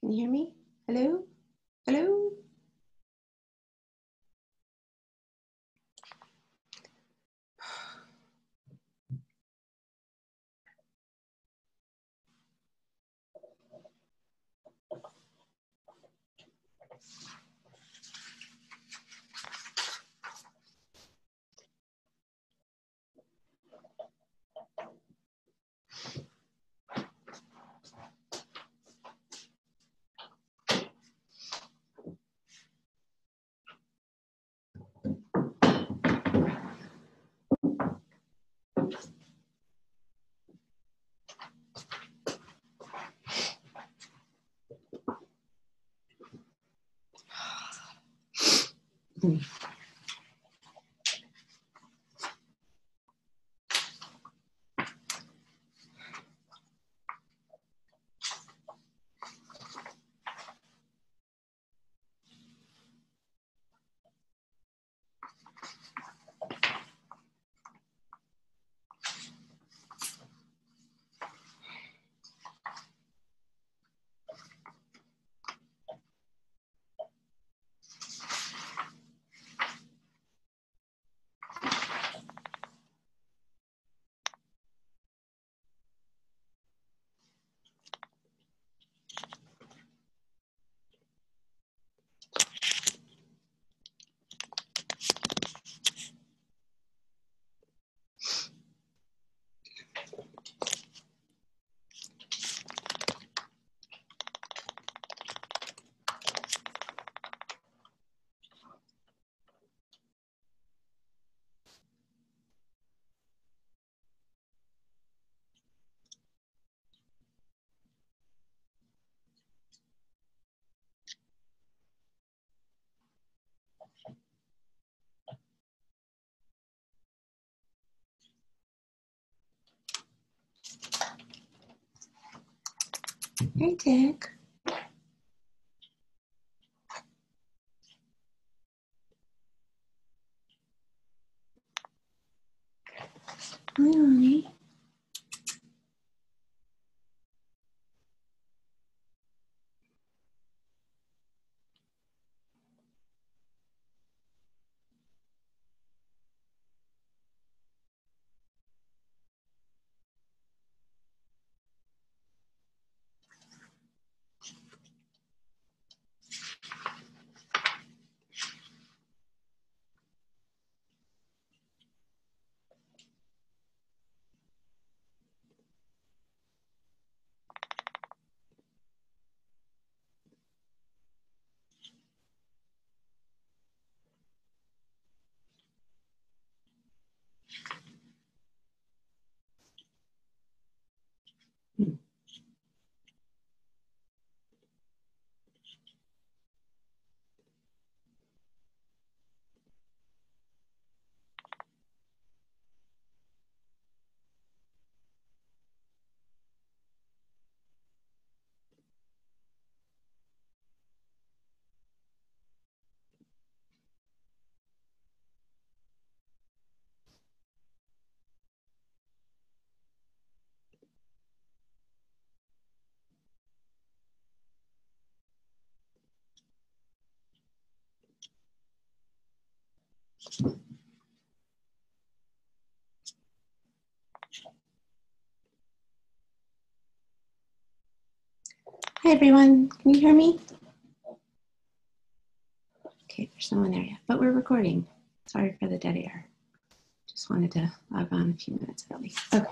Can you hear me? Hello? Hello? Hey, Dick. Hi, honey. Hi, everyone. Can you hear me? Okay, there's no one there yet, but we're recording. Sorry for the dead air. Just wanted to log on a few minutes early. Okay.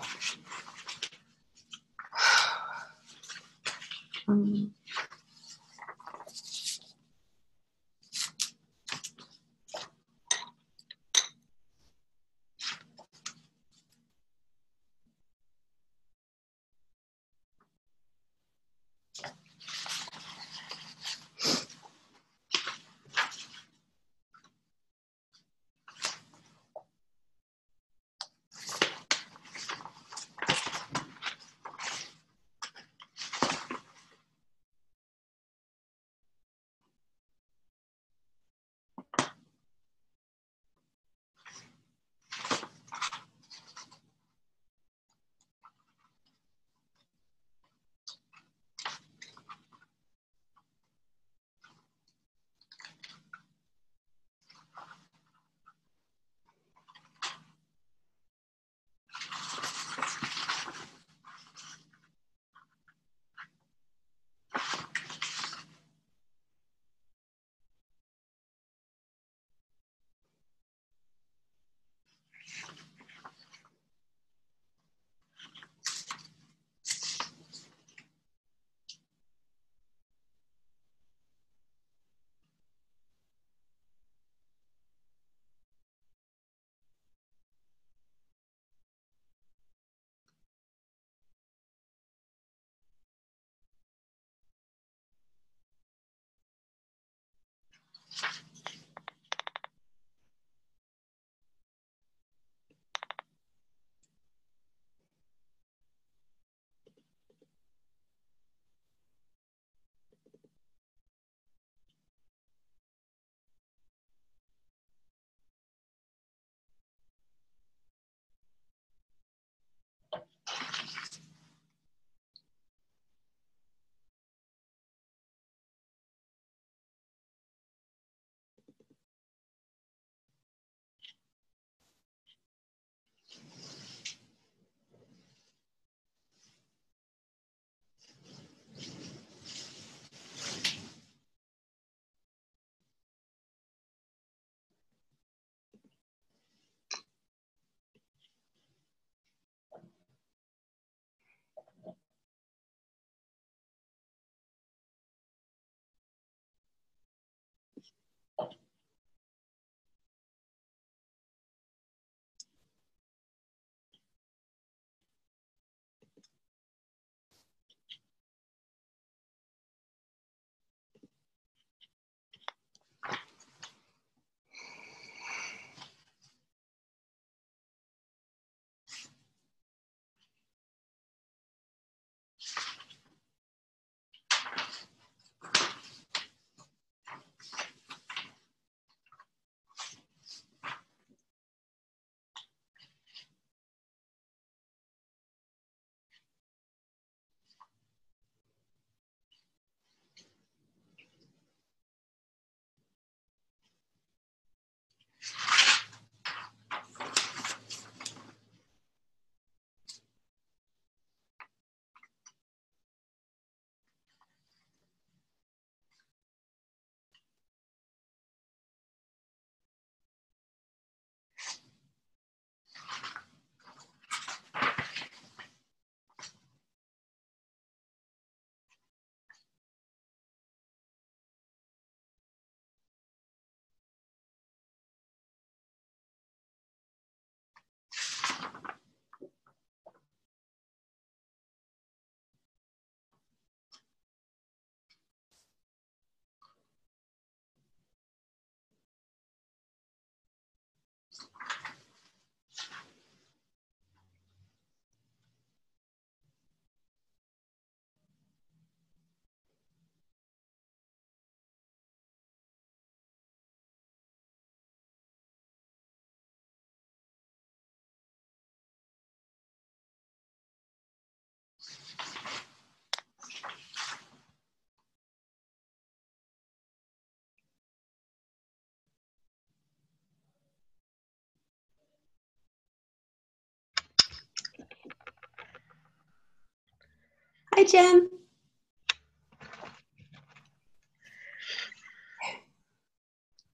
Jen.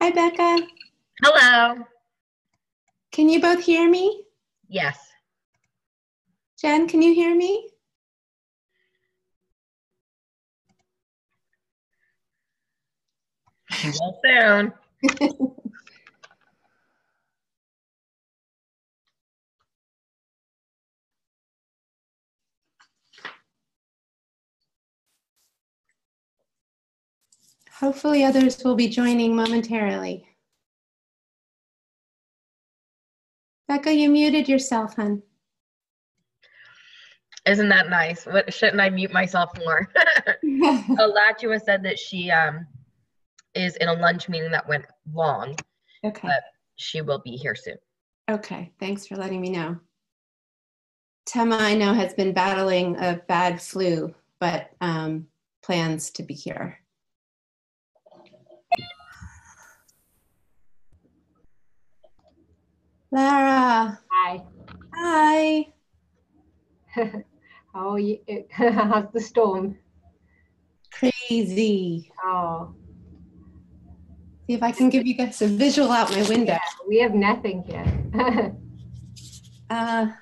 Hi, Becca. Hello. Can you both hear me? Yes. Jen, can you hear me? She will soon. Hopefully others will be joining momentarily. Becca, you muted yourself, hon. Isn't that nice? What, shouldn't I mute myself more? Alachua said that she is in a lunch meeting that went long, Okay. but she will be here soon. Okay, thanks for letting me know. Tema, I know, has been battling a bad flu, but plans to be here. Lara. Hi. Hi. How are you? How's the storm? Crazy. Oh. See if I can give you guys a visual out my window. Yeah, we have nothing here. Let's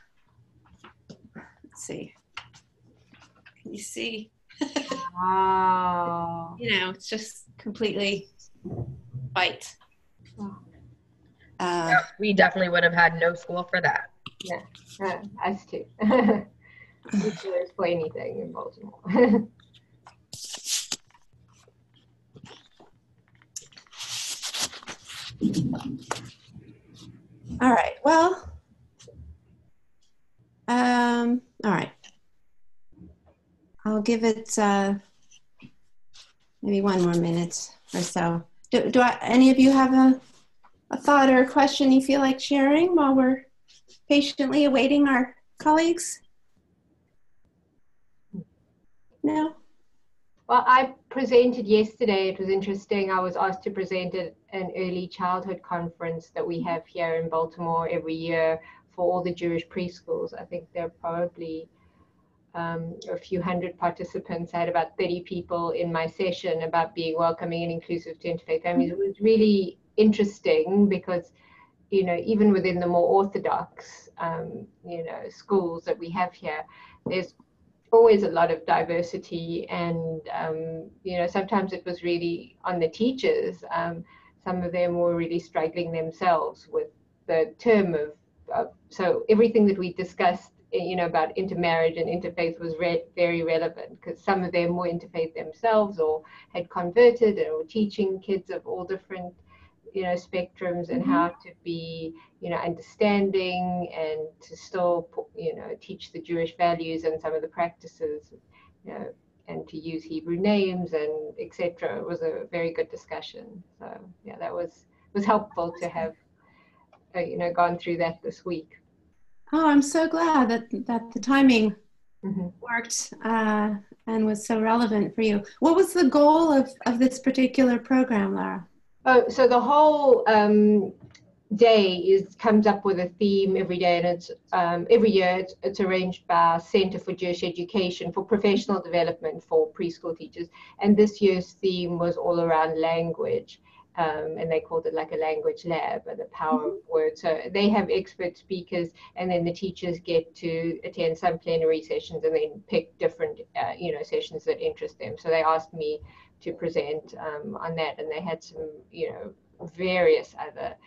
see. Can you see? Wow. You know, it's just completely white. Yep, we definitely would have had no school for that. Yeah, us too. We can't play anything in Baltimore. All right, well, all right. I'll give it maybe one more minute or so. Do any of you have a thought or a question you feel like sharing while we're patiently awaiting our colleagues? No? Well, I presented yesterday. It was interesting. I was asked to present at an early childhood conference that we have here in Baltimore every year for all the Jewish preschools. I think there are probably a few hundred participants. I had about 30 people in my session about being welcoming and inclusive to interfaith families. It was really interesting because, you know, even within the more orthodox, you know, schools that we have here, there's always a lot of diversity, and you know, sometimes it was really on the teachers. Some of them were really struggling themselves with the term of so everything that we discussed, you know, about intermarriage and interfaith was very relevant, because some of them were interfaith themselves or had converted and were teaching kids of all different, you know, spectrums, and how to be, you know, understanding and to still, you know, teach the Jewish values and some of the practices, you know, and to use Hebrew names and etc. It was a very good discussion. So yeah, that was helpful to have, you know, gone through that this week. Oh, I'm so glad that the timing worked and was so relevant for you. What was the goal of this particular program, Lara? Oh, so the whole day comes up with a theme every day, and it's every year it's arranged by our Center for Jewish Education for professional development for preschool teachers, and this year's theme was all around language. And they called it like a language lab, or the power of words. So they have expert speakers, and then the teachers get to attend some plenary sessions and then pick different, you know, sessions that interest them. So they asked me to present on that, and they had some, you know, various other,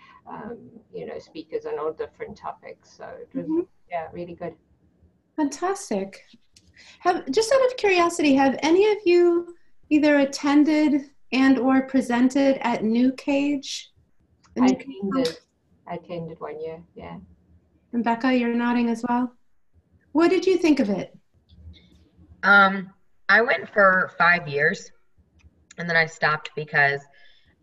you know, speakers on all different topics. So it was, yeah, really good. Fantastic. Just out of curiosity, have any of you either attended and or presented at New Cage? I attended 1 year, yeah. And Becca, you're nodding as well. What did you think of it? I went for 5 years, and then I stopped because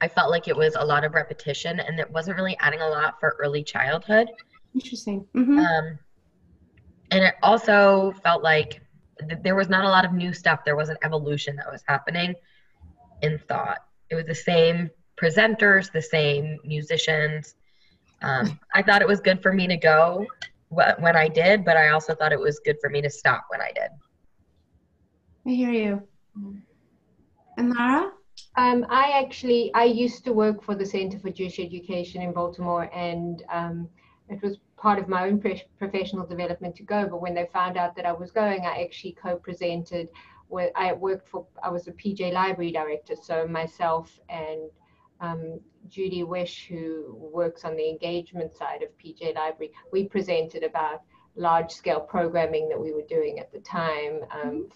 I felt like it was a lot of repetition and it wasn't really adding a lot for early childhood. Interesting. And it also felt like there was not a lot of new stuff. There was an evolution that was happening in thought. It was the same presenters, the same musicians. I thought it was good for me to go when I did, but I also thought it was good for me to stop when I did. I hear you. And Lara? I used to work for the Center for Jewish Education in Baltimore, and it was part of my own professional development to go. But when they found out that I was going, I actually co-presented. I was a PJ Library director, so myself and Judy Wish, who works on the engagement side of PJ Library, we presented about large-scale programming that we were doing at the time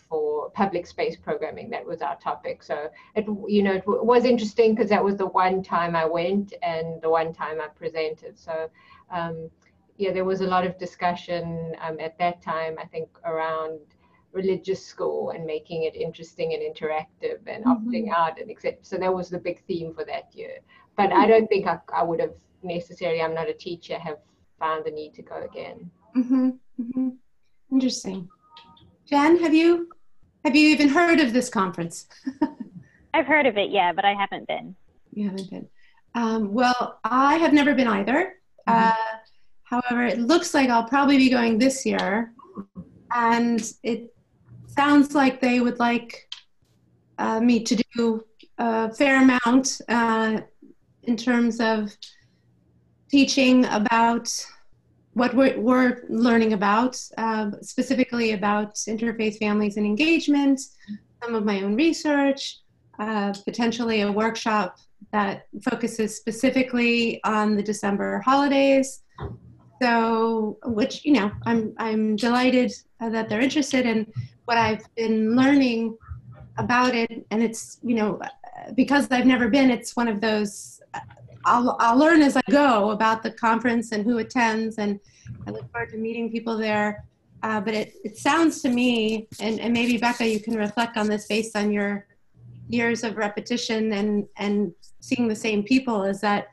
for public space programming. That was our topic. So it was interesting because that was the one time I went and the one time I presented. So there was a lot of discussion at that time, I think, around religious school and making it interesting and interactive and opting out and etc. So that was the big theme for that year. But I don't think I would have necessarily, I'm not a teacher, have found the need to go again. Interesting. Jen, have you even heard of this conference? I've heard of it, yeah, but I haven't been. You haven't been. Well, I have never been either. However, it looks like I'll probably be going this year, and it sounds like they would like me to do a fair amount in terms of teaching about what we're learning about, specifically about interfaith families and engagement, some of my own research, potentially a workshop that focuses specifically on the December holidays. So, which, I'm delighted that they're interested in what I've been learning about it. And it's, because I've never been, it's one of those, I'll learn as I go about the conference and who attends, and I look forward to meeting people there. But it sounds to me, and maybe Becca, you can reflect on this based on your years of repetition and seeing the same people, is that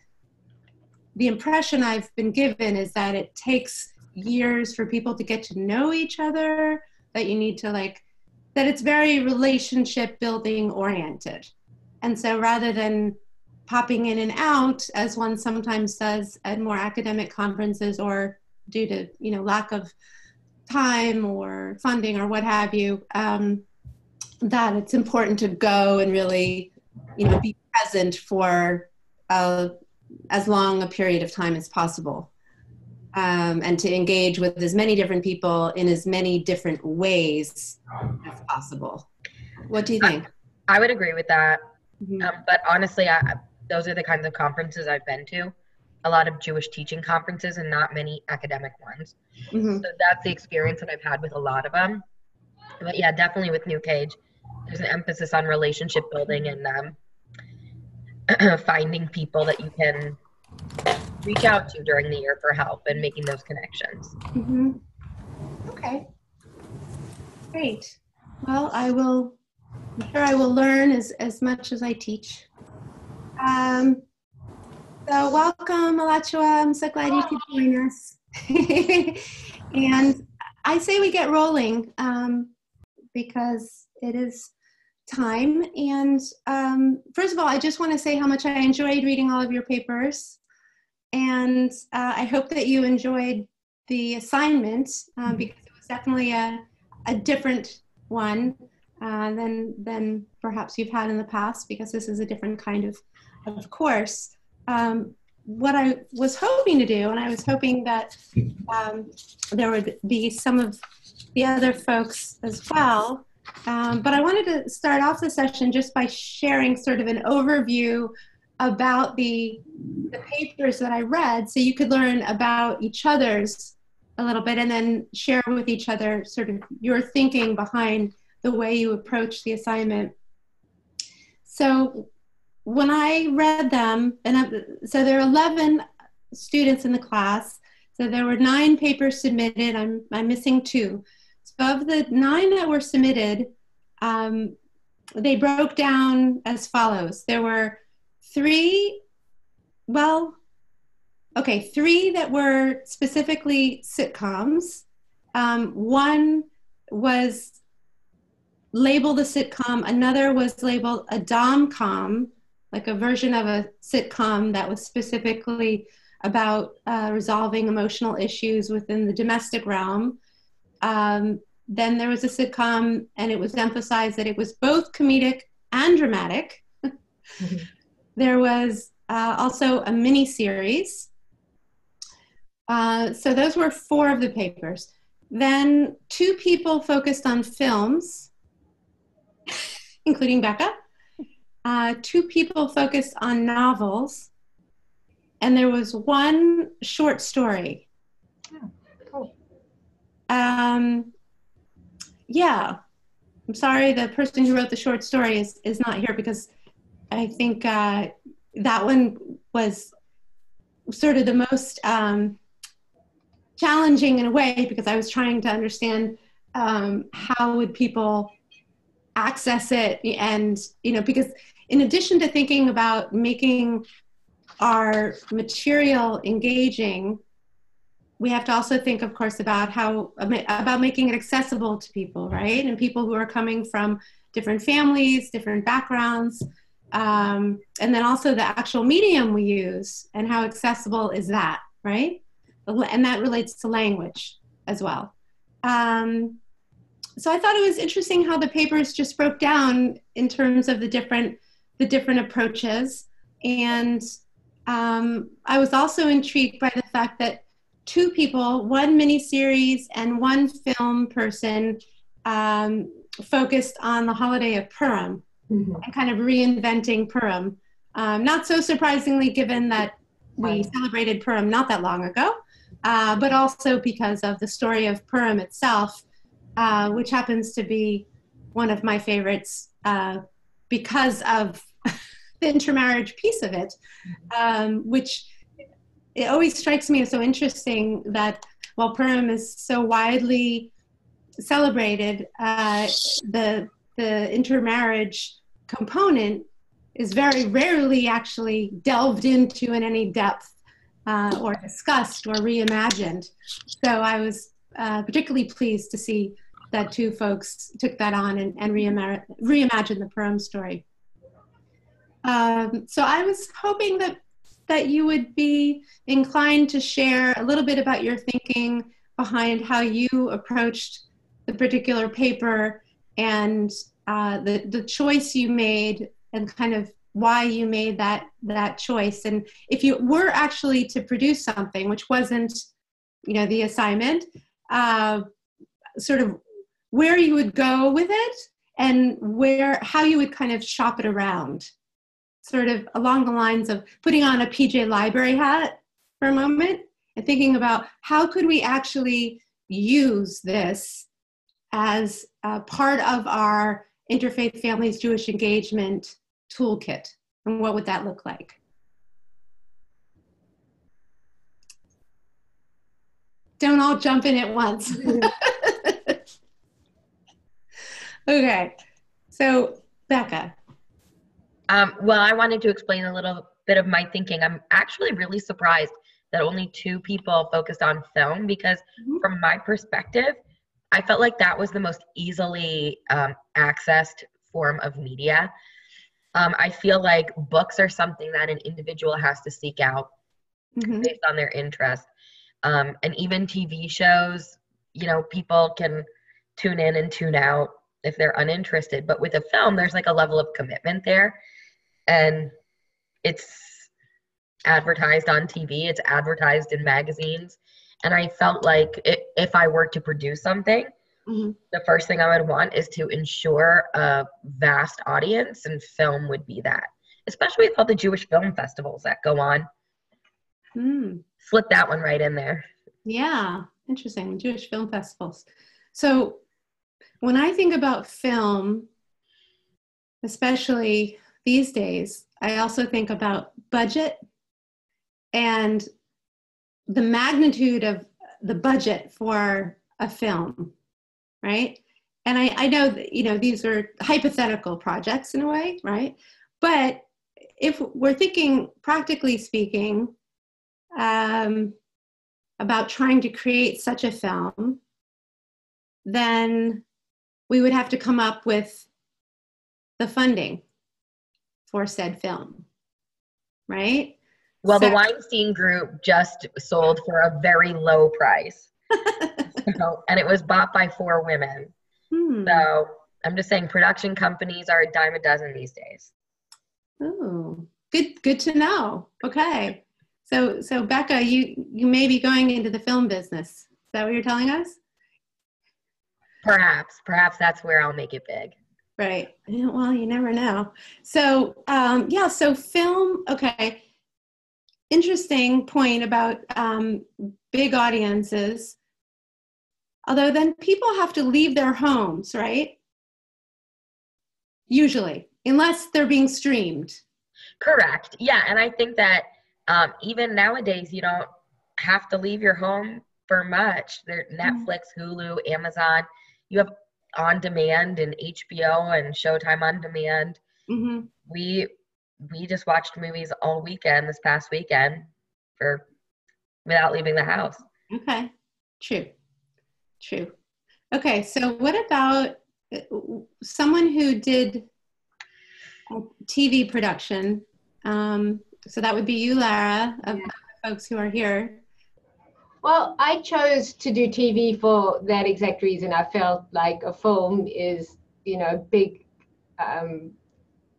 the impression I've been given is that it takes years for people to get to know each other, that you need to that it's very relationship building oriented. And so rather than popping in and out, as one sometimes does at more academic conferences, or due to lack of time or funding or what have you, that it's important to go and really be present for as long a period of time as possible, and to engage with as many different people in as many different ways as possible. What do you think? I would agree with that. But honestly, those are the kinds of conferences I've been to. A lot of Jewish teaching conferences and not many academic ones. So that's the experience that I've had with a lot of them. But yeah, definitely with New Cage, there's an emphasis on relationship building and finding people that you can reach out to during the year for help and making those connections. Okay, great. Well, I'm sure I will learn as much as I teach. So welcome, Alachua. I'm so glad you could join us. And I say we get rolling because it is time. And first of all, I just want to say how much I enjoyed reading all of your papers. And I hope that you enjoyed the assignment because it was definitely a different one than perhaps you've had in the past, because this is a different kind of course. What I was hoping to do, and I was hoping that there would be some of the other folks as well, but I wanted to start off the session just by sharing sort of an overview about the papers that I read, so you could learn about each other's a little bit, and then share with each other sort of your thinking behind the way you approach the assignment. So when I read them, so there are 11 students in the class, so there were 9 papers submitted. I'm missing 2. So of the 9 that were submitted, they broke down as follows. There were 3 that were specifically sitcoms. One was labeled a sitcom, another was labeled a dom-com, like a version of a sitcom that was specifically about resolving emotional issues within the domestic realm. then there was a sitcom, and it was emphasized that it was both comedic and dramatic. There was also a mini series. So those were 4 of the papers. Then 2 people focused on films, including Becca. 2 people focused on novels. And there was 1 short story. Cool. Yeah. I'm sorry, the person who wrote the short story is not here, because I think that one was sort of the most challenging in a way, because I was trying to understand how would people access it, and because in addition to thinking about making our material engaging, we have to also think, of course, about making it accessible to people, right? And people who are coming from different families, different backgrounds, and then also the actual medium we use and how accessible is that, right? And that relates to language as well. So I thought it was interesting how the papers just broke down in terms of the different approaches. And I was also intrigued by the fact that 2 people, 1 miniseries and 1 film person, focused on the holiday of Purim and kind of reinventing Purim. Not so surprisingly, given that we celebrated Purim not that long ago, but also because of the story of Purim itself, which happens to be one of my favorites because of the intermarriage piece of it, which it always strikes me as so interesting that while Purim is so widely celebrated, the intermarriage component is very rarely actually delved into in any depth or discussed or reimagined. So I was particularly pleased to see that 2 folks took that on and reimagined the Purim story. So I was hoping that you would be inclined to share a little bit about your thinking behind how you approached the particular paper and the choice you made, and kind of why you made that choice. And if you were actually to produce something, which wasn't, the assignment, sort of where you would go with it and how you would kind of shop it around, sort of along the lines of putting on a PJ Library hat for a moment and thinking about how could we actually use this as a part of our Interfaith Families Jewish Engagement toolkit, and what would that look like? Don't all jump in at once. Okay, so Becca. Well, I wanted to explain a little bit of my thinking. I'm actually really surprised that only 2 people focused on film, because from my perspective, I felt like that was the most easily accessed form of media. I feel like books are something that an individual has to seek out based on their interest. And even TV shows, people can tune in and tune out if they're uninterested. But with a film, there's like a level of commitment there. And it's advertised on TV, it's advertised in magazines. And I felt like if I were to produce something, the first thing I would want is to ensure a vast audience, and film would be that. Especially with all the Jewish film festivals that go on. Slip that one right in there. Yeah, interesting. Jewish film festivals. So when I think about film, especially these days, I also think about budget and the magnitude of the budget for a film, right? And I know that, these are hypothetical projects in a way, right? But if we're thinking, practically speaking, about trying to create such a film, then we would have to come up with the funding for said film, right? Well, the Weinstein Group just sold for a very low price. So, and it was bought by 4 women. So I'm just saying production companies are a dime a dozen these days. Oh, good to know. Okay. So Becca, you may be going into the film business. Is that what you're telling us? Perhaps that's where I'll make it big. Right. Yeah, well, you never know. So, yeah, so film, okay. Interesting point about big audiences. Although then people have to leave their homes, right? Usually, unless they're being streamed. Correct. Yeah, and I think that even nowadays, you don't have to leave your home for much. There, Netflix, Hulu, Amazon, you have on demand and HBO and Showtime on demand. Mm-hmm. We just watched movies all weekend this past weekend without leaving the house. Okay, true. Okay, so what about someone who did TV production? So that would be you, Lara, of the folks who are here. Well, I chose to do TV for that exact reason. I felt like a film is, big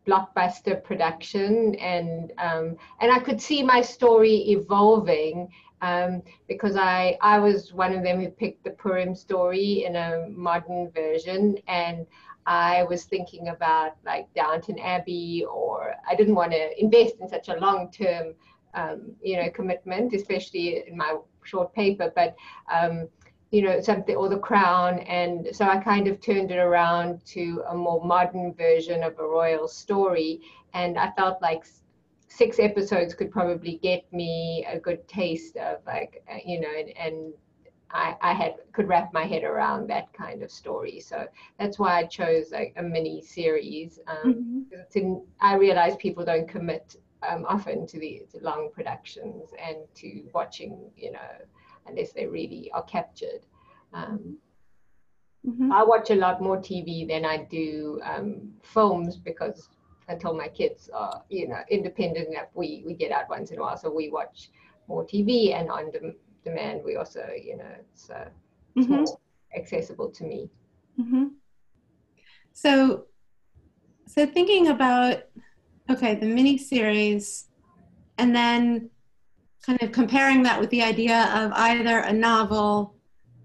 blockbuster production, and I could see my story evolving, because I was one of them who picked the Purim story in a modern version, and I was thinking about like Downton Abbey, or I didn't want to invest in such a long-term commitment, especially in my short paper, but something, or The Crown. And so I kind of turned it around to a more modern version of a royal story. And I felt like 6 episodes could probably get me a good taste of and I could wrap my head around that kind of story. So that's why I chose like a mini series. I realize people don't commit often to long productions and to watching, unless they really are captured. I watch a lot more TV than I do films, because until my kids are, independent enough, we get out once in a while. So we watch more TV, and on demand we also, it's more accessible to me. So thinking about, okay, the mini series, and then kind of comparing that with the idea of either a novel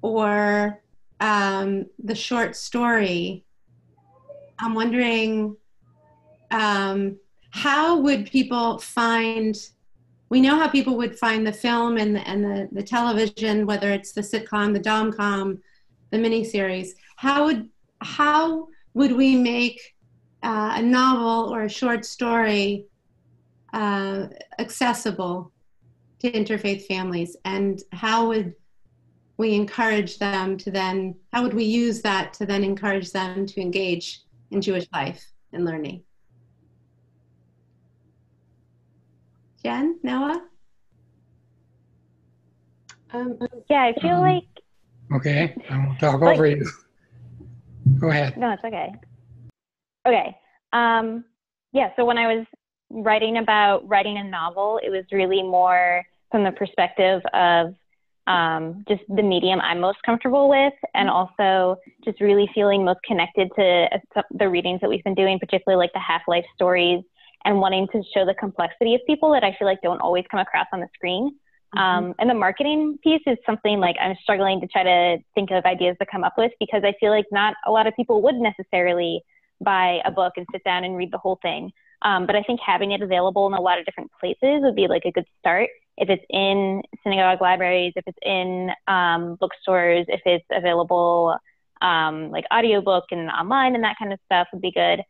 or the short story, I'm wondering, how would people find, we know how people would find the film and the television, whether it's the sitcom, the dom-com, the miniseries. How would we make a novel or a short story accessible to interfaith families, and how would we encourage them to then, how would we use that to then encourage them to engage in Jewish life and learning? Jen, Noah? Yeah, I feel like... Okay, I won't talk over you. Go ahead. No, it's okay. Okay. Yeah, so when I was writing a novel, it was really more from the perspective of just the medium I'm most comfortable with, and also just really feeling most connected to the readings that we've been doing, particularly like the half-life stories, and wanting to show the complexity of people that I feel like don't always come across on the screen. And the marketing piece is something like I'm struggling to try to think of ideas to come up with, because I feel like not a lot of people would necessarily buy a book and sit down and read the whole thing. But I think having it available in a lot of different places would be like a good start. If it's in synagogue libraries, if it's in bookstores, if it's available like audiobook and online and that kind of stuff would be good.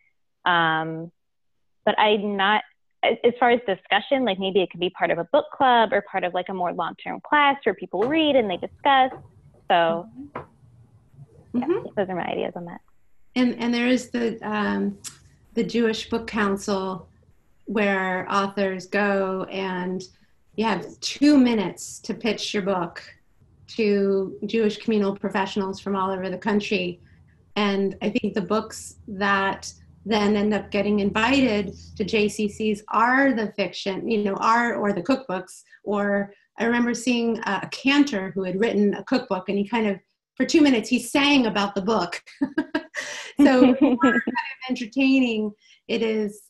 But I'm not, as far as discussion, like maybe it could be part of a book club or part of like a more long-term class where people read and they discuss. So yeah, those are my ideas on that. And there is the Jewish Book Council, where authors go and you have 2 minutes to pitch your book to Jewish communal professionals from all over the country. And I think the books that then end up getting invited to JCCs are the fiction, or the cookbooks. Or I remember seeing a cantor who had written a cookbook, and he kind of for 2 minutes, he's saying about the book. So the more kind of entertaining it is,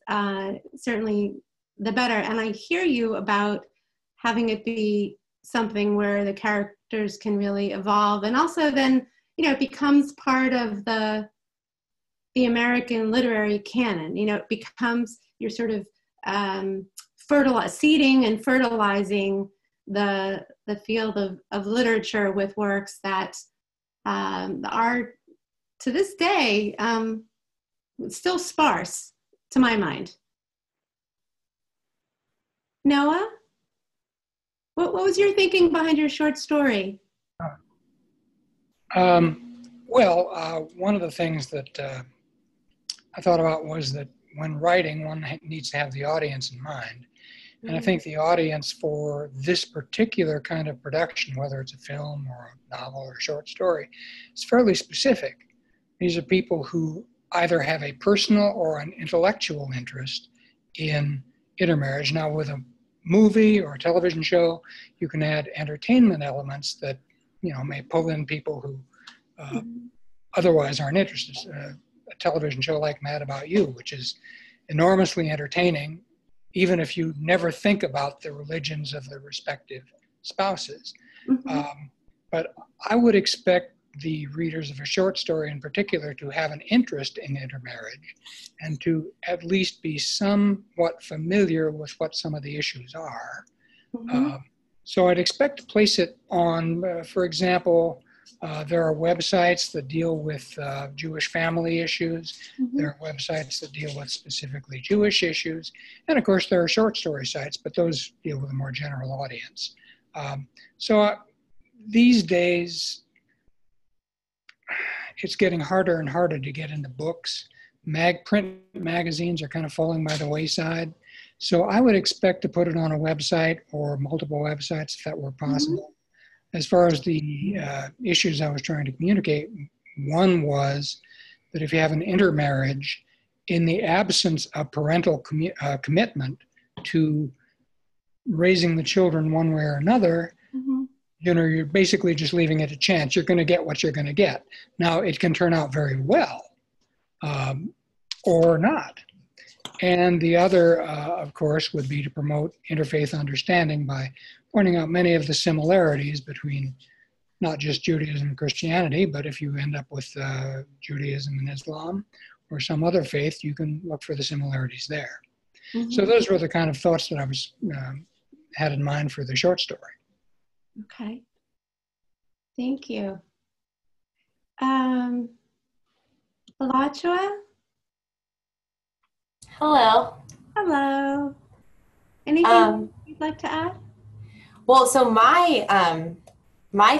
certainly the better. And I hear you about having it be something where the characters can really evolve. And also then, it becomes part of the American literary canon. It becomes, you're sort of seeding and fertilizing the field of literature with works that are, to this day, still sparse, to my mind. Noah, what was your thinking behind your short story? Well, one of the things that I thought about was that when writing, one needs to have the audience in mind. And I think the audience for this particular kind of production, whether it's a film or a novel or a short story, is fairly specific. These are people who either have a personal or an intellectual interest in intermarriage. Now, with a movie or a television show, you can add entertainment elements that, may pull in people who otherwise aren't interested. A television show like Mad About You, which is enormously entertaining, even if you never think about the religions of the respective spouses. But I would expect the readers of a short story in particular to have an interest in intermarriage and to at least be somewhat familiar with what some of the issues are. So I'd expect to place it on, for example, there are websites that deal with Jewish family issues. There are websites that deal with specifically Jewish issues. And of course, there are short story sites, but those deal with a more general audience. These days, it's getting harder and harder to get into books. Print magazines are kind of falling by the wayside. So I would expect to put it on a website or multiple websites if that were possible. As far as the issues I was trying to communicate, one was that if you have an intermarriage, in the absence of parental commitment to raising the children one way or another, you're basically just leaving it to chance. You're going to get what you're going to get. Now, it can turn out very well or not. And the other, of course, would be to promote interfaith understanding by pointing out many of the similarities between not just Judaism and Christianity, but if you end up with Judaism and Islam or some other faith, you can look for the similarities there. So those were the kind of thoughts that I was had in mind for the short story. Okay. Thank you. Alachua? Hello. Hello. Anything you'd like to add? Well, so my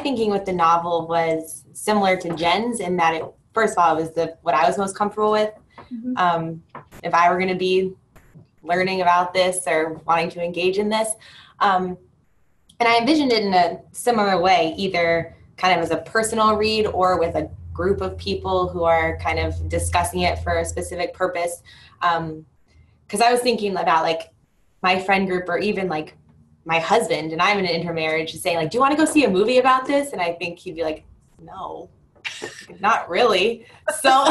thinking with the novel was similar to Jen's in that first of all, it was what I was most comfortable with. If I were going to be learning about this or wanting to engage in this. And I envisioned it in a similar way, either kind of as a personal read or with a group of people who are kind of discussing it for a specific purpose. Because I was thinking about like my friend group or even like my husband, and I'm in an intermarriage, saying like, do you want to go see a movie about this? And I think he'd be like, no, not really. So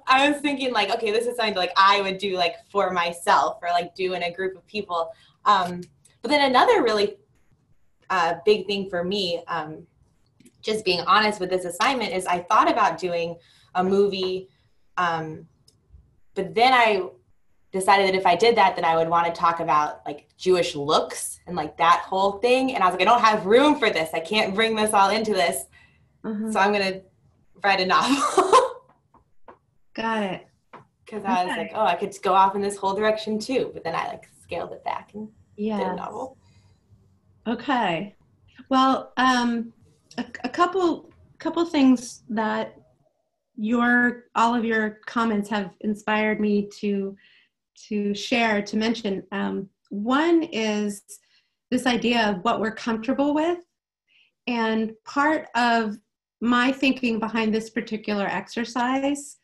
I was thinking like, okay, this is something like I would do like for myself or like do in a group of people. But then another really big thing for me, just being honest with this assignment, is I thought about doing a movie, but then I decided that if I did that, then I would want to talk about like Jewish looks and like that whole thing. And I was like, I don't have room for this. I can't bring this all into this. So I'm going to write a novel. Got it. Because I was like, oh, I could go off in this whole direction too. But then I like scaled it back and did a novel. Okay. Well, a couple things that all of your comments have inspired me to share, to mention. One is this idea of what we're comfortable with. And part of my thinking behind this particular exercise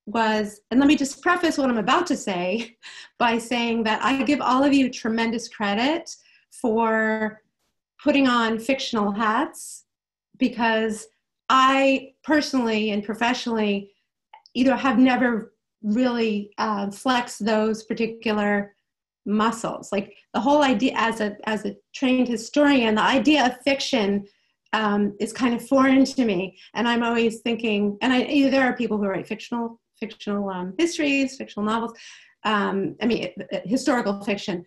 was, and let me just preface what I'm about to say by saying that I give all of you tremendous credit for putting on fictional hats, because I personally and professionally either have never really flexed those particular muscles. Like the whole idea, as a trained historian, the idea of fiction is kind of foreign to me. And I'm always thinking, and there are people who write fictional histories, fictional novels. Historical fiction,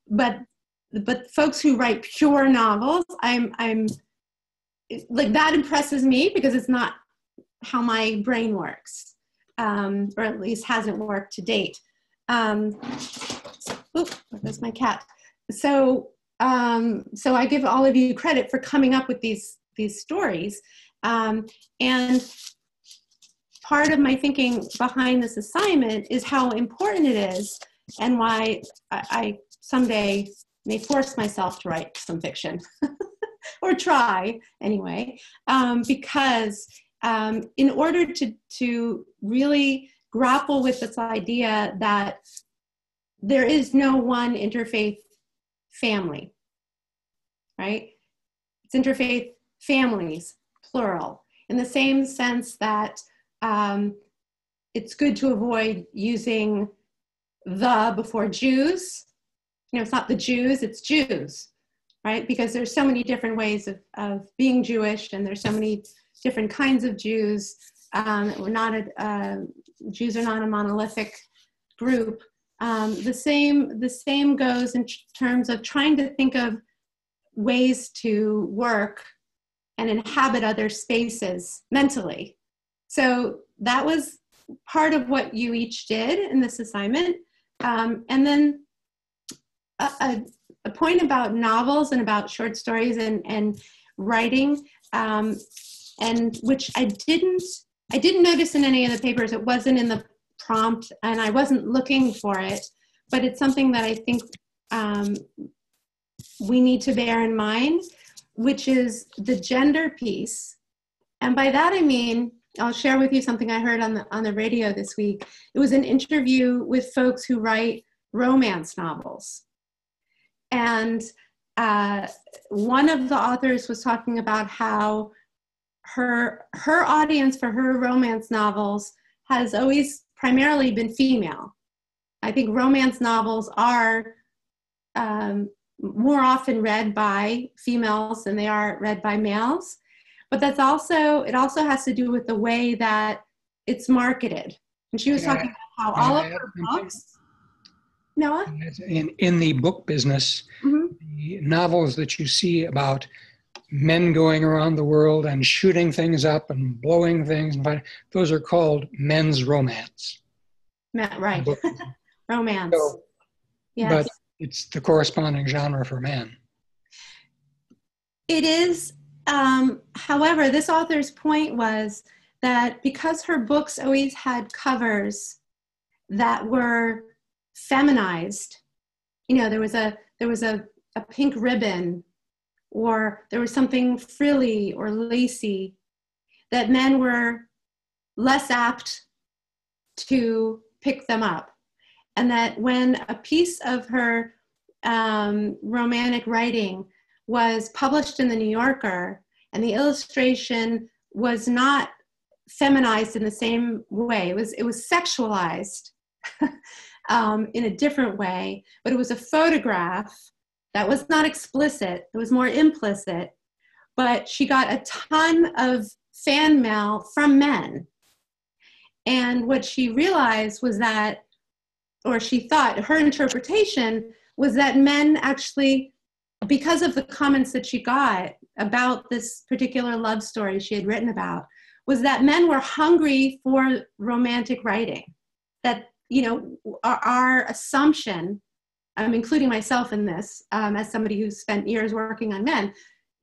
but folks who write pure novels, I'm like, that impresses me because it's not how my brain works, or at least hasn't worked to date. That's my cat. So I give all of you credit for coming up with these stories, and part of my thinking behind this assignment is how important it is, and why I someday may force myself to write some fiction, or try anyway, because in order to really grapple with this idea that there is no one interfaith family, right? It's interfaith families, plural, in the same sense that it's good to avoid using the before Jews. It's not the Jews, it's Jews, right? Because there's so many different ways of being Jewish, and there's so many different kinds of Jews. Jews are not a monolithic group. The same goes in terms of trying to think of ways to work and inhabit other spaces mentally. So that was part of what you each did in this assignment. And then a point about novels and about short stories and writing, and which I didn't notice in any of the papers. It wasn't in the prompt, and I wasn't looking for it, but it's something that I think we need to bear in mind, which is the gender piece. And by that I mean, I'll share with you something I heard on the radio this week. It was an interview with folks who write romance novels. And one of the authors was talking about how her audience for her romance novels has always primarily been female. I think romance novels are more often read by females than they are read by males. But it also has to do with the way that it's marketed. And she was talking about how all of her books, Noah? In the book business, the novels that you see about men going around the world and shooting things up and blowing things, those are called men's romance. Right. Romance. So, yes. But it's the corresponding genre for men. It is. However, this author's point was that because her books always had covers that were feminized, there was a pink ribbon, or there was something frilly or lacy, that men were less apt to pick them up. And that when a piece of her romantic writing was published in the New Yorker, and the illustration was not feminized in the same way. It was sexualized in a different way, but it was a photograph that was not explicit. It was more implicit, but she got a ton of fan mail from men. And what she realized was that, or she thought, her interpretation was that men actually, because of the comments that she got about this particular love story she had written about, was that men were hungry for romantic writing. That, our assumption, I'm including myself in this, as somebody who's spent years working on men,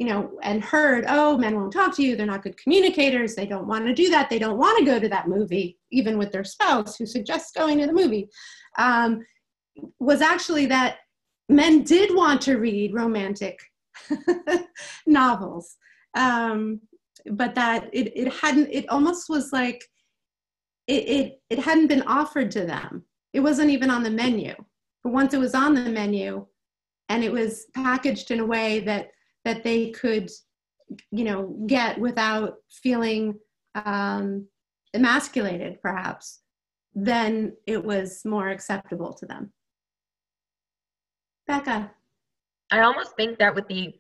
and heard, men won't talk to you, they're not good communicators, they don't want to do that, they don't want to go to that movie, even with their spouse who suggests going to the movie, was actually that men did want to read romantic novels, but that it almost was like it hadn't been offered to them. It wasn't even on the menu. But once it was on the menu and it was packaged in a way that they could get without feeling emasculated, perhaps, then it was more acceptable to them. Becca. I almost think that with the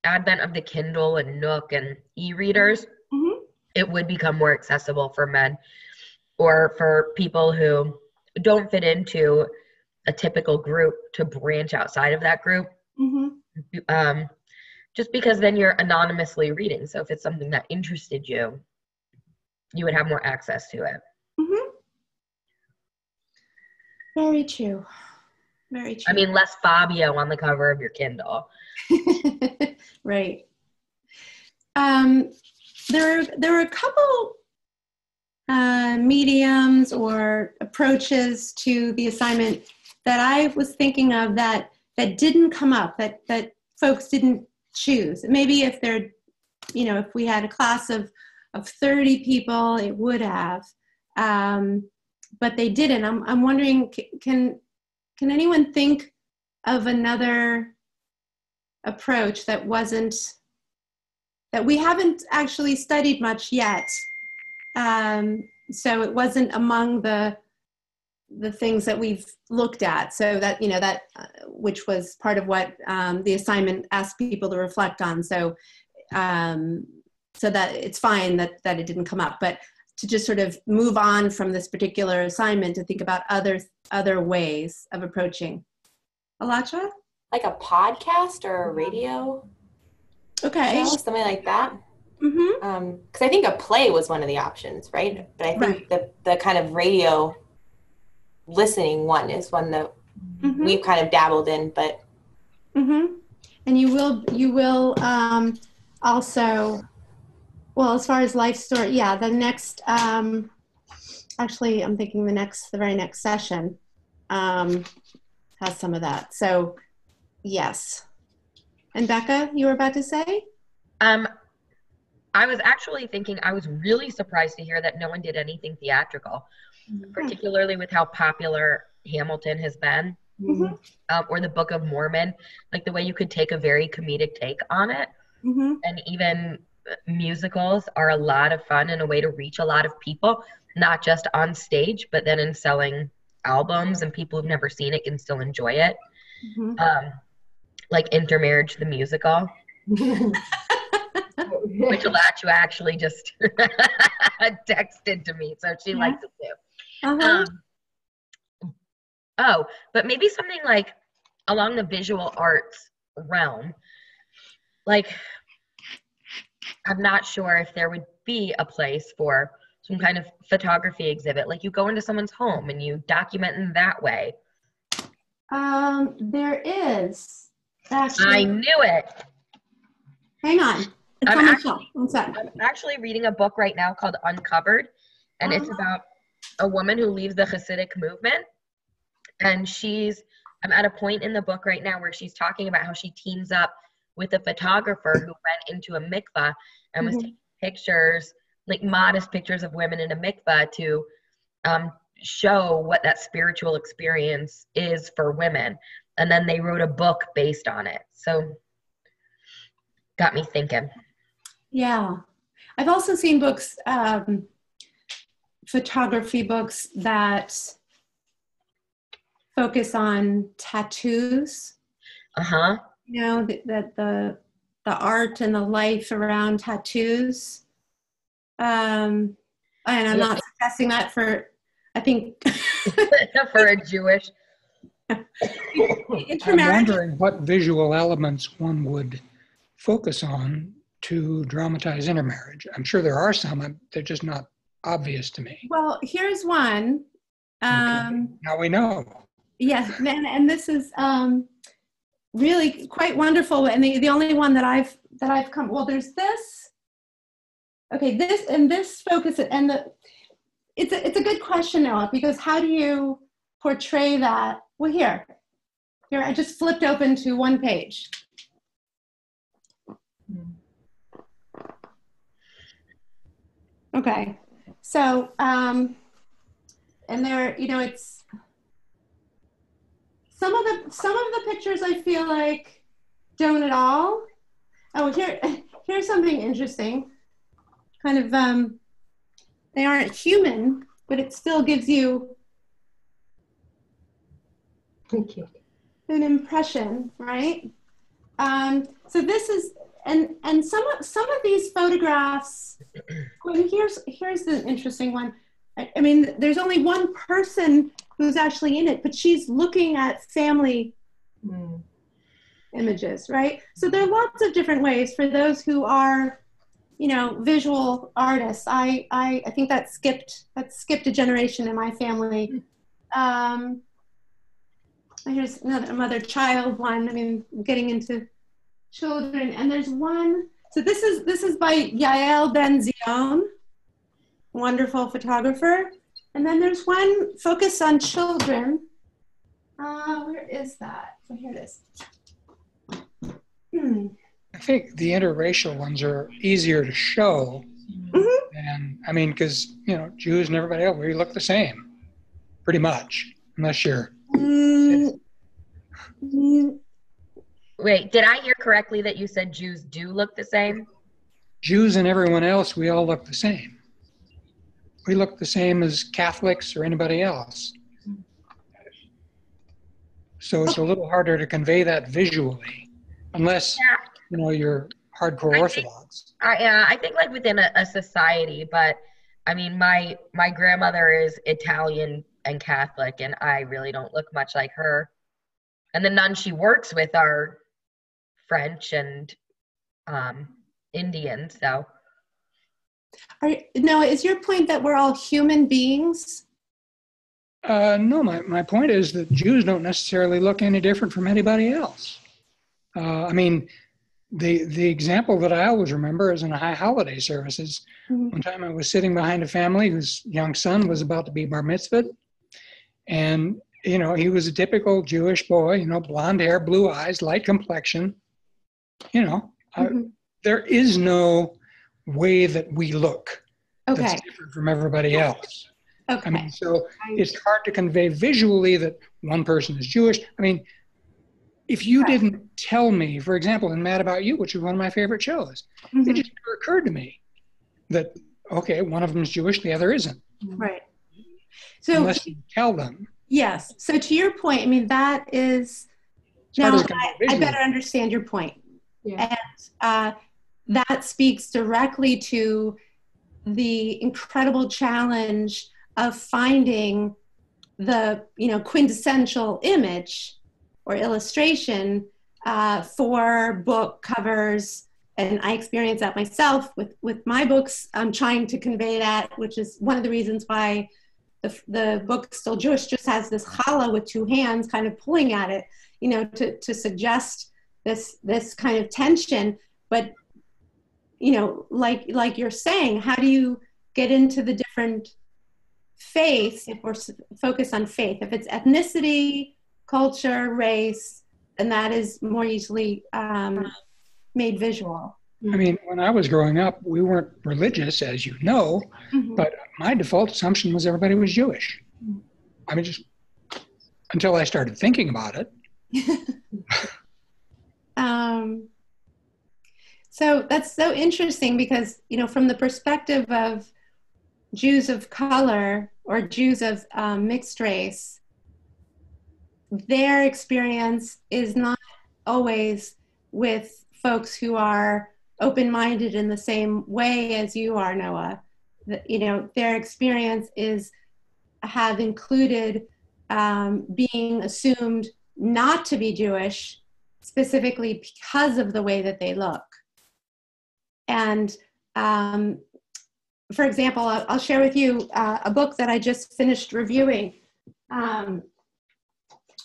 advent of the Kindle and Nook and e-readers, it would become more accessible for men or for people who don't fit into a typical group to branch outside of that group. Just because then you're anonymously reading. So if it's something that interested you, you would have more access to it. Very true. Very true. I mean, less Fabio on the cover of your Kindle. Right. There were a couple mediums or approaches to the assignment that I was thinking of that didn't come up, that folks didn't choose. Maybe if they're, if we had a class of 30 people, it would have, but they didn't. I'm wondering, can anyone think of another approach that we haven't actually studied much yet? So it wasn't among the things that we've looked at. So that, which was part of what the assignment asked people to reflect on. So that it's fine that it didn't come up, but to just sort of move on from this particular assignment to think about other ways of approaching. Alatra? Like a podcast or a radio show, something like that. Because I think a play was one of the options, right? But I think the kind of radio listening one is one that we've kind of dabbled in, but. And you will also, well, as far as life story, the next, actually I'm thinking the very next session has some of that. So yes. And Becca, you were about to say? I was actually thinking, I was really surprised to hear that no one did anything theatrical, particularly with how popular Hamilton has been, or the Book of Mormon, like the way you could take a very comedic take on it. And even musicals are a lot of fun and a way to reach a lot of people, not just on stage, but then in selling albums, and people who've never seen it can still enjoy it. Like Intermarriage the Musical. Which Alachua actually just texted to me, so she likes it too. But maybe something like along the visual arts realm. Like, I'm not sure if there would be a place for some kind of photography exhibit. Like you go into someone's home and you document in that way. There is. Actually. I knew it. Hang on. I'm actually reading a book right now called Uncovered, and it's about a woman who leaves the Hasidic movement. And I'm at a point in the book right now where she's talking about how she teams up with a photographer who went into a mikvah and was taking pictures, like modest pictures of women in a mikvah to show what that spiritual experience is for women. And then they wrote a book based on it. So got me thinking. Yeah. I've also seen books, photography books that focus on tattoos. The art and the life around tattoos. And I'm not suggesting that for, I think. For a Jewish. I'm wondering what visual elements one would focus on to dramatize intermarriage. I'm sure there are some, they're just not obvious to me. Well, here's one. Okay. Now we know. Yes, and this is really quite wonderful. And the only one that I've come, well, there's this. Okay, this focus, and it's a good question, Noah, because how do you portray that? Well, here, I just flipped open to one page. Okay, so, and there, it's, some of the pictures I feel like don't at all. Oh, here's something interesting. Kind of, they aren't human, but it still gives you an impression, right? So this is, and some of these photographs. Well, here's the interesting one. I mean, there's only one person who's actually in it, but she's looking at family images, right? So there are lots of different ways for those who are, you know, visual artists. I think that skipped a generation in my family. Here's another mother-child one. I mean, getting into children, and there's one. So this is by Yael Ben-Zion, wonderful photographer. And then there's one focus on children. Where is that? So here it is. I think the interracial ones are easier to show. And I mean, because, you know, Jews and everybody else, we look the same, pretty much, unless you're. Wait, did I hear correctly that you said Jews do look the same? Jews and everyone else, we all look the same. We look the same as Catholics or anybody else. So it's a little harder to convey that visually, unless, you know, you're hardcore Orthodox. I think like within a society, but I mean, my grandmother is Italian and Catholic, and I really don't look much like her. And the nuns she works with are French and Indian, so. No, is your point that we're all human beings? No, my point is that Jews don't necessarily look any different from anybody else. I mean, the example that I always remember is in the high holiday services. One time I was sitting behind a family whose young son was about to be bar mitzvahed. And, you know, he was a typical Jewish boy, you know, blonde hair, blue eyes, light complexion. You know, there is no way that we look that's different from everybody else. I mean, so it's hard to convey visually that one person is Jewish. I mean, if you didn't tell me, for example, in Mad About You, which is one of my favorite shows, it just never occurred to me that, okay, one of them is Jewish, the other isn't. Right. So unless you tell them. Yes. So to your point, I mean, that is, now I better understand your point. Yeah. And that speaks directly to the incredible challenge of finding the, you know, quintessential image or illustration for book covers. And I experience that myself with my books. I'm trying to convey that, which is one of the reasons why the book Still Jewish just has this challah with two hands kind of pulling at it, you know, to suggest this kind of tension. But, you know, like you're saying, how do you get into the different faiths if we're focused on faith? If it's ethnicity, culture, race, then that is more easily made visual. I mean, when I was growing up, we weren't religious, as you know, but my default assumption was everybody was Jewish. I mean, just until I started thinking about it. So that's so interesting because, you know, from the perspective of Jews of color or Jews of mixed race, their experience is not always with folks who are open-minded in the same way as you are, Noah. You know, their experience have included being assumed not to be Jewish, specifically because of the way that they look. And for example, I'll share with you a book that I just finished reviewing,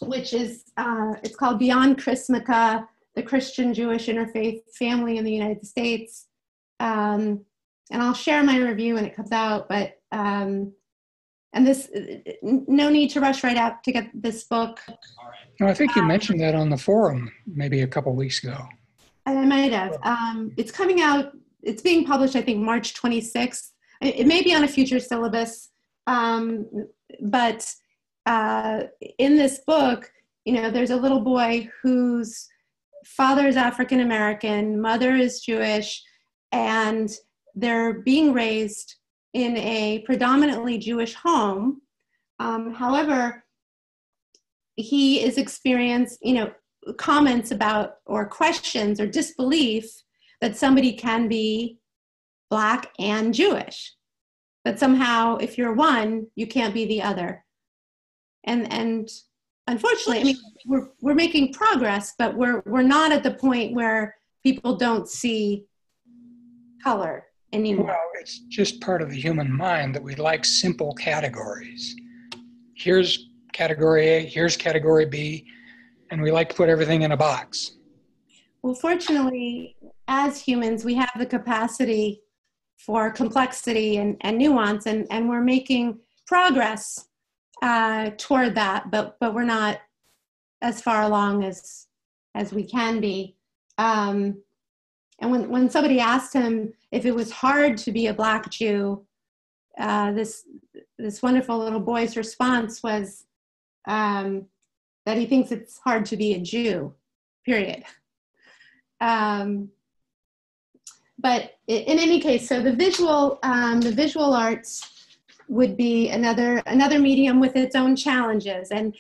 which is, it's called Beyond Chrismica, the Christian Jewish Interfaith Family in the United States. And I'll share my review when it comes out, but, and this, no need to rush right out to get this book. No, I think you mentioned that on the forum maybe a couple weeks ago. I might have. It's coming out, it's being published, I think, March 26th. It may be on a future syllabus, but in this book, you know, there's a little boy whose father is African-American, mother is Jewish, and they're being raised in a predominantly Jewish home. However, he is experiencing, comments about or questions or disbelief that somebody can be Black and Jewish. That somehow, if you're one, you can't be the other. And unfortunately, I mean, we're making progress, but we're not at the point where people don't see color anymore. Well, it's just part of the human mind that we like simple categories. Here's category A, here's category B, and we like to put everything in a box. Well, fortunately, as humans, we have the capacity for complexity and nuance, and we're making progress toward that, but we're not as far along as we can be. And when somebody asked him if it was hard to be a Black Jew, this wonderful little boy's response was that he thinks it's hard to be a Jew, period. But in any case, so the visual arts would be another medium with its own challenges. And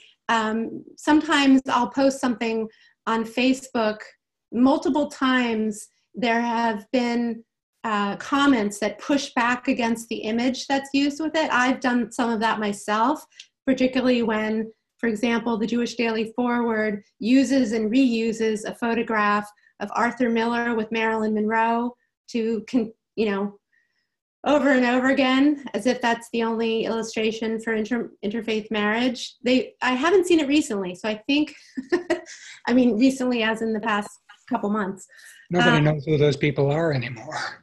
sometimes I'll post something on Facebook. Multiple times there have been comments that push back against the image that's used with it. I've done some of that myself, particularly when, for example, the Jewish Daily Forward uses and reuses a photograph of Arthur Miller with Marilyn Monroe to, over and over again, as if that's the only illustration for interfaith marriage. I haven't seen it recently, so I think, recently as in the past couple months. Nobody knows who those people are anymore.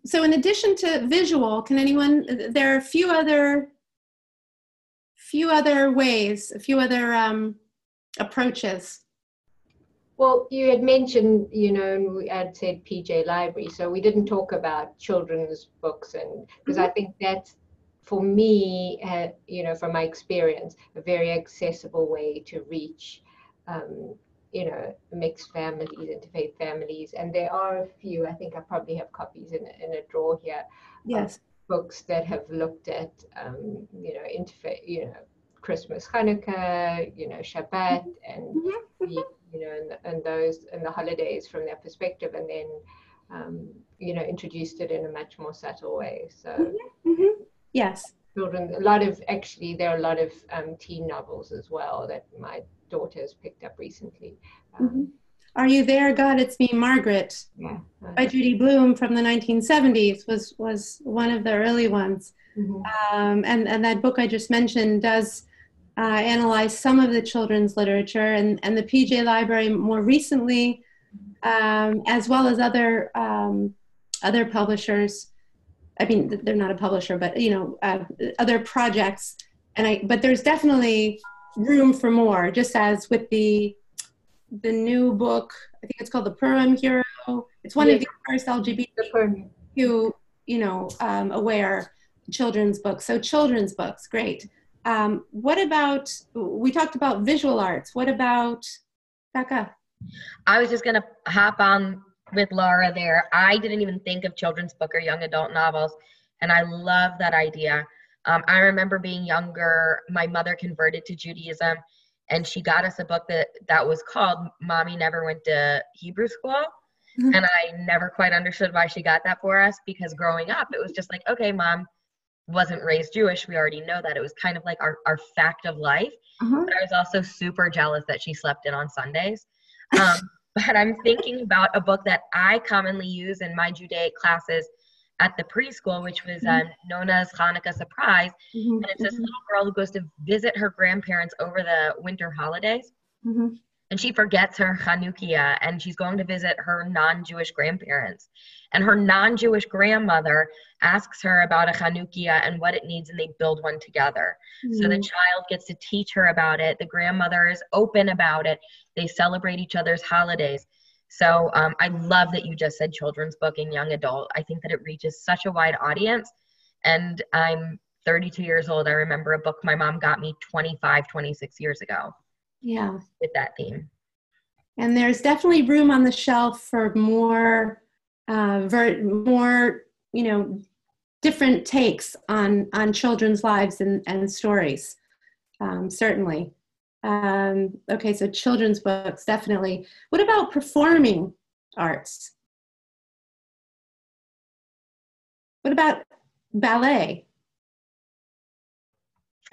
So in addition to visual, there are a few other approaches. Well, you had mentioned, and we had said PJ Library, so we didn't talk about children's books, and because I think that's, for me, from my experience, a very accessible way to reach, mixed families, interfaith families. And there are a few, I think I probably have copies in a drawer here. Yes. Books that have looked at, interfaith, Christmas, Hanukkah, Shabbat, and and those and the holidays from their perspective, and then introduced it in a much more subtle way. So yes, children, there are a lot of teen novels as well that my daughter has picked up recently. Are You There, God, It's Me, Margaret? Yeah, by Judy Blume from the 1970s was one of the early ones. And that book I just mentioned does analyze some of the children's literature, and the PJ Library more recently, as well as other publishers. I mean, they're not a publisher, but other projects. But there's definitely room for more. Just as with the new book, I think it's called The Purim Hero. It's one of the first LGBTQ, aware children's books. So children's books, great. What about, we talked about visual arts. What about, Becca? I was just going to hop on with Laura there. I didn't even think of children's book or young adult novels, and I love that idea. I remember being younger, my mother converted to Judaism, and she got us a book that was called Mommy Never Went to Hebrew School. And I never quite understood why she got that for us, because growing up, it was just like, okay, Mom wasn't raised Jewish. We already know that. It was kind of like our fact of life. But I was also super jealous that she slept in on Sundays. But I'm thinking about a book that I commonly use in my Judaic classes at the preschool, which was Nona's Hanukkah Surprise. And it's this little girl who goes to visit her grandparents over the winter holidays. And she forgets her Chanukiah, and she's going to visit her non-Jewish grandparents. And her non-Jewish grandmother asks her about a Chanukiah and what it needs, and they build one together. So the child gets to teach her about it. The grandmother is open about it. They celebrate each other's holidays. So I love that you just said children's book and young adult. I think that it reaches such a wide audience. And I'm 32 years old. I remember a book my mom got me 26 years ago. Yeah. With that theme. And there's definitely room on the shelf for more, more, different takes on children's lives and stories, certainly. Okay, so children's books, definitely. What about performing arts? What about ballet?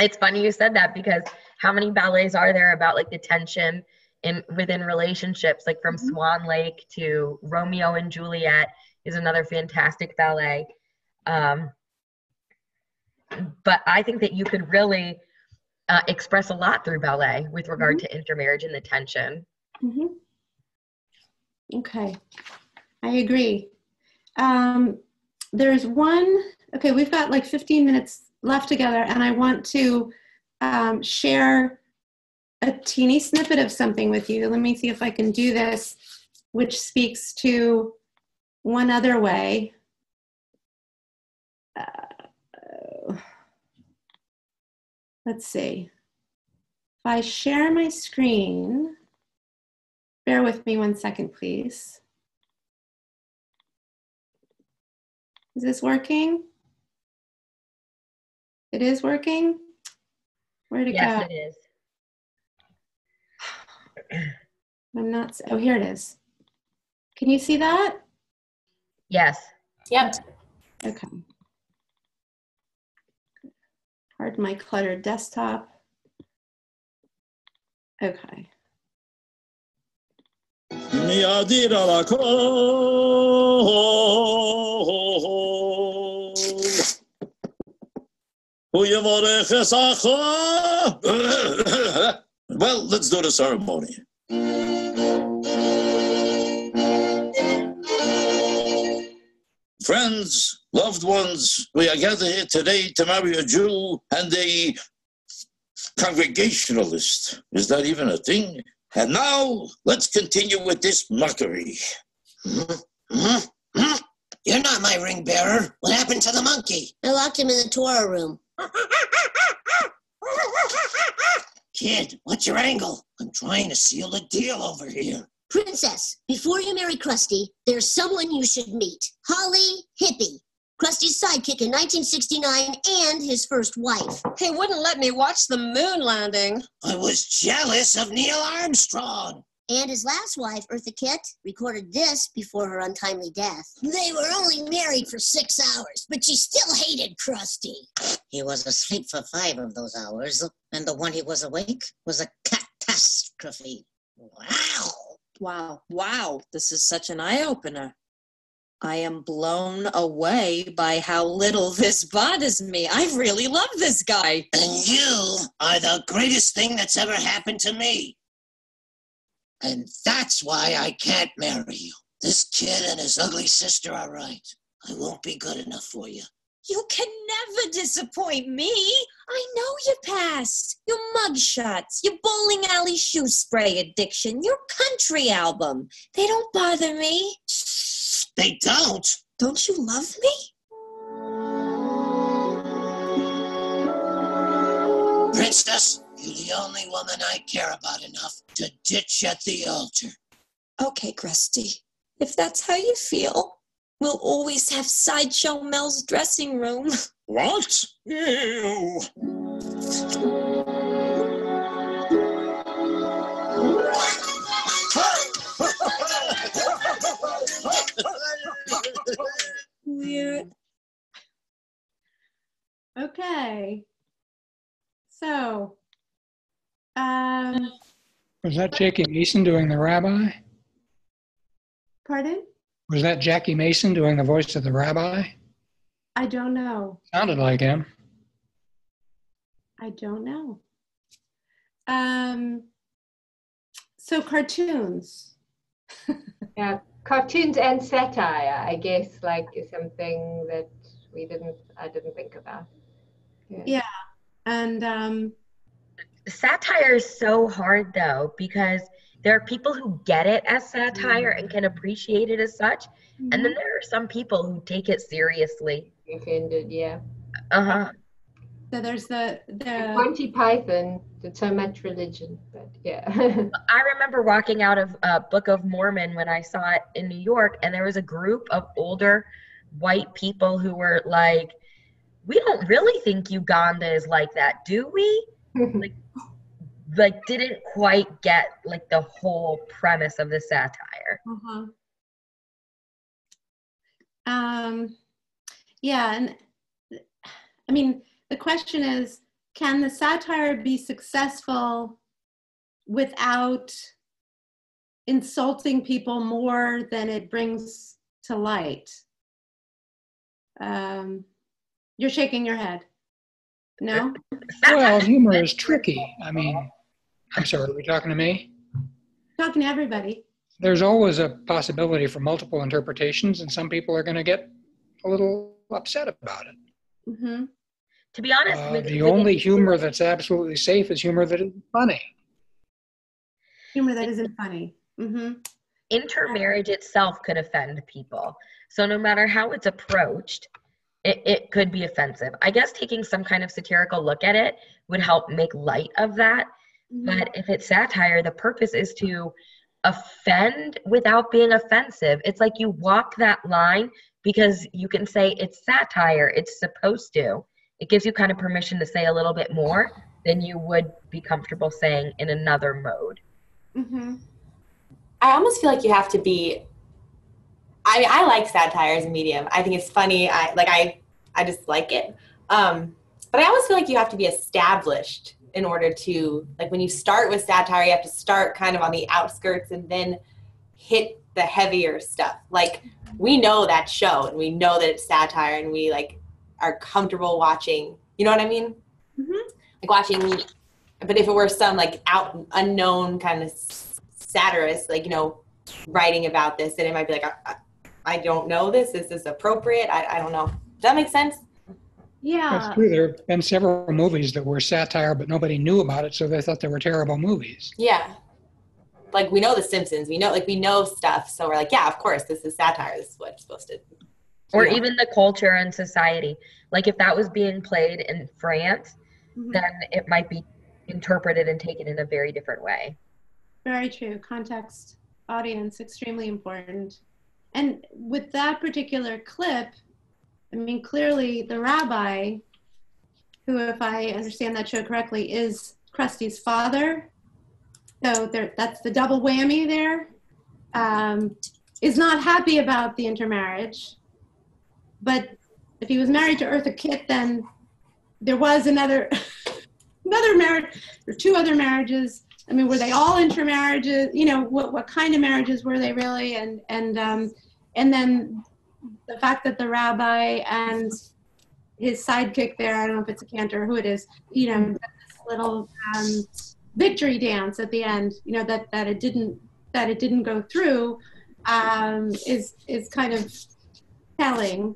It's funny you said that, because how many ballets are there about like the tension within relationships, like from Swan Lake to Romeo and Juliet is another fantastic ballet. But I think that you could really express a lot through ballet with regard to intermarriage and the tension. Okay, I agree. There's one, okay, we've got like 15 minutes left together, and I want to share a teeny snippet of something with you. Let me see if I can do this, which speaks to one other way. Let's see. If I share my screen, bear with me 1 second, please. Is this working? It is working? Where'd it go? Yes, it is. I'm not, oh, here it is. Can you see that? Yes. Yep. Okay. Pardon my cluttered desktop. Okay. Well, let's do the ceremony. Friends, loved ones, we are gathered here today to marry a Jew and a Congregationalist. Is that even a thing? And now, let's continue with this mockery. You're not my ring bearer. What happened to the monkey? I locked him in the Torah room. Kid, what's your angle? I'm trying to seal a deal over here. Princess, before you marry Krusty, there's someone you should meet. Holly Hippie, Krusty's sidekick in 1969 and his first wife. He wouldn't let me watch the moon landing. I was jealous of Neil Armstrong. And his last wife, Eartha Kitt, recorded this before her untimely death. They were only married for 6 hours, but she still hated Krusty. He was asleep for 5 of those hours, and the one he was awake was a catastrophe. Wow. Wow. This is such an eye-opener. I am blown away by how little this bothers me. I really love this guy. And you are the greatest thing that's ever happened to me. And that's why I can't marry you. This kid and his ugly sister are right. I won't be good enough for you. You can never disappoint me. I know your past, your mugshots, your bowling alley shoe spray addiction, your country album. They don't bother me. They don't? Don't you love me? Princess, you're the only woman I care about enough to ditch at the altar. Okay, Krusty. If that's how you feel, we'll always have Sideshow Mel's dressing room. What? Ew. Weird. Okay. So, Was that Jackie Mason doing the rabbi? pardon? Was that Jackie Mason doing the voice of the rabbi? I don't know. Sounded like him. I don't know. So cartoons. Yeah, cartoons and satire, I guess, like is something that I didn't think about. Yeah. And Satire is so hard though, because there are people who get it as satire and can appreciate it as such, and then there are some people who take it seriously. Offended, yeah. so there's the Monty Python It's so much religion, but yeah. I remember walking out of Book of Mormon when I saw it in New York, and there was a group of older white people who were like, we don't really think Uganda is like that, do we? like didn't quite get like the whole premise of the satire. Yeah, and I mean, the question is, can the satire be successful without insulting people more than it brings to light? You're shaking your head. No? Well, humor is tricky. I mean, I'm sorry, are we talking to me? Talking to everybody. There's always a possibility for multiple interpretations, and some people are going to get a little upset about it. Mm-hmm. To be honest, the only humor that's absolutely safe is humor that is funny. Humor that isn't funny. Mm-hmm. Intermarriage itself could offend people. So no matter how it's approached, it could be offensive. I guess taking some kind of satirical look at it would help make light of that. Mm-hmm. But if it's satire, the purpose is to offend without being offensive. It's like you walk that line because you can say it's satire, it's supposed to. It gives you kind of permission to say a little bit more than you would be comfortable saying in another mode. Mm-hmm. I almost feel like you have to be, I like satire as a medium. I think it's funny. I just like it. But I almost feel like you have to be established in order to, like when you start with satire, you have to start kind of on the outskirts and then hit the heavier stuff. Like we know that show and we know that it's satire and we like are comfortable watching, you know what I mean? Mm-hmm. Like watching, but if it were some like unknown kind of satirist, like, you know, writing about this, then it might be like, I don't know this. Is this appropriate? I don't know. Does that make sense? Yeah. That's true. There have been several movies that were satire, but nobody knew about it, so they thought they were terrible movies. Yeah. Like we know The Simpsons. We know stuff. So we're like, yeah, of course, this is satire. This is what it's supposed to. Or even the culture and society. Like if that was being played in France, mm-hmm. then it might be interpreted and taken in a very different way. Very true. Context, audience, extremely important. And with that particular clip, I mean, clearly the rabbi, who, if I understand that show correctly, is Krusty's father. So that's the double whammy there. Is not happy about the intermarriage. But if he was married to Eartha Kitt, then there was another marriage, or two other marriages. I mean, were they all intermarriages? You know, what kind of marriages were they really? And then the fact that the rabbi and his sidekick there, I don't know if it's a cantor or who it is, you know, this little victory dance at the end, you know, that it didn't go through, is kind of telling.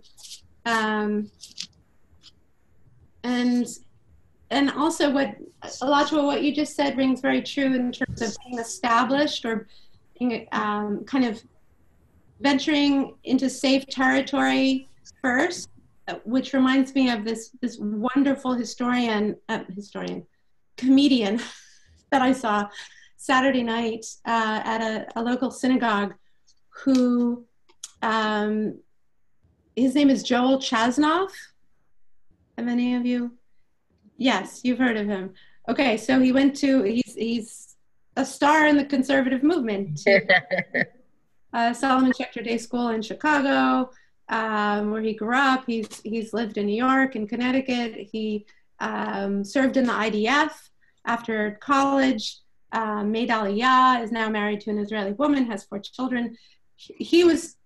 And also what you just said rings very true in terms of being established or being kind of venturing into safe territory first, which reminds me of this wonderful comedian that I saw Saturday night at a local synagogue, who his name is Joel Chasnoff. Have any of you? Yes, you've heard of him. Okay, so he's a star in the conservative movement. Solomon Schechter Day School in Chicago, where he grew up. He's lived in New York and Connecticut. He served in the IDF after college, made Aliyah, is now married to an Israeli woman, has 4 children. He was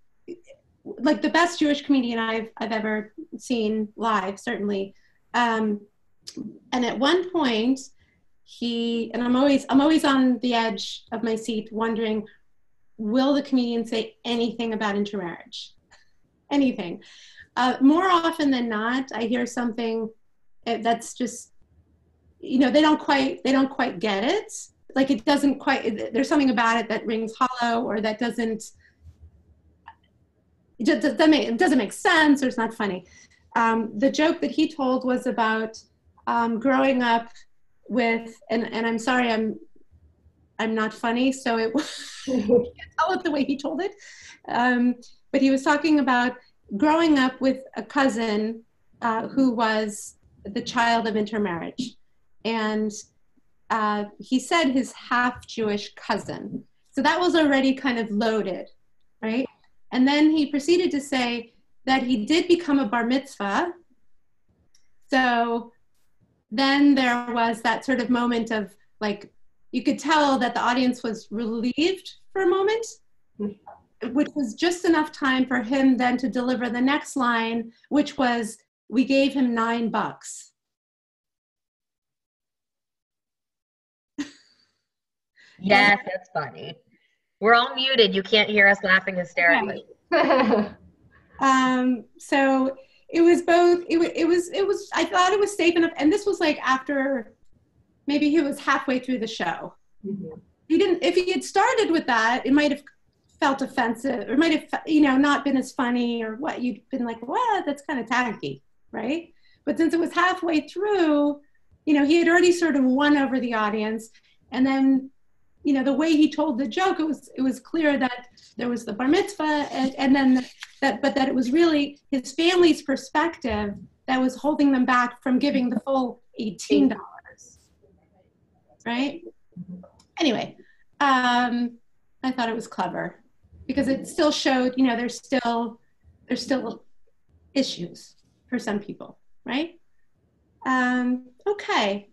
like the best Jewish comedian I've ever seen live, certainly. And at one point, I'm always on the edge of my seat wondering, will the comedian say anything about intermarriage? Anything. More often than not, I hear something that's just, you know, they don't quite get it. Like it doesn't quite, there's something about it that rings hollow, or that doesn't make sense, or it's not funny. The joke that he told was about growing up with, and I'm sorry, I'm not funny, so it you can tell it the way he told it. But he was talking about growing up with a cousin who was the child of intermarriage. And he said his half Jewish cousin. So that was already kind of loaded, right? And then he proceeded to say that he did become a bar mitzvah. So then there was that sort of moment of like, you could tell that the audience was relieved for a moment, which was just enough time for him then to deliver the next line, which was, we gave him $9. Yes, that's funny. We're all muted. You can't hear us laughing hysterically. So it was both, it was, I thought it was safe enough. And this was like after, maybe he was halfway through the show. Mm-hmm. If he had started with that, it might have felt offensive, or might have, not been as funny, or what, you'd been like, well, that's kind of tacky, right? But since it was halfway through, he had already sort of won over the audience. And then, the way he told the joke, it was clear that there was the bar mitzvah, and then but that it was really his family's perspective that was holding them back from giving the full $18, right? Anyway, I thought it was clever because it still showed, there's still issues for some people, right? Okay.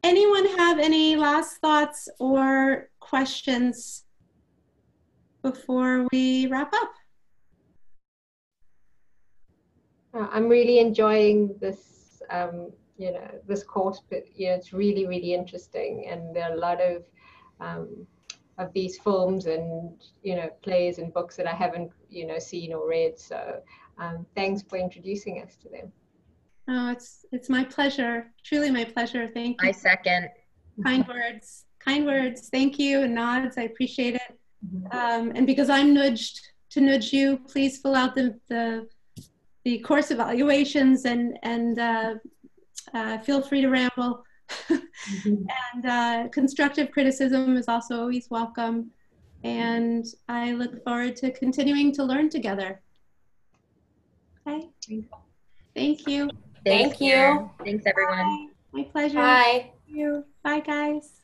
Anyone have any last thoughts or questions before we wrap up? I'm really enjoying this, this course, but it's really, really interesting. And there are a lot of these films and, plays and books that I haven't, seen or read. So thanks for introducing us to them. Oh, it's my pleasure. Truly my pleasure. Thank you. I second. Kind words. Kind words. Thank you, and nods. I appreciate it. And because I'm nudged to nudge you, please fill out the course evaluations and feel free to ramble. And constructive criticism is also always welcome. And I look forward to continuing to learn together. Okay. Thank you. Thank you. Thanks, everyone. Bye. My pleasure. Bye. Thank you. Bye, guys.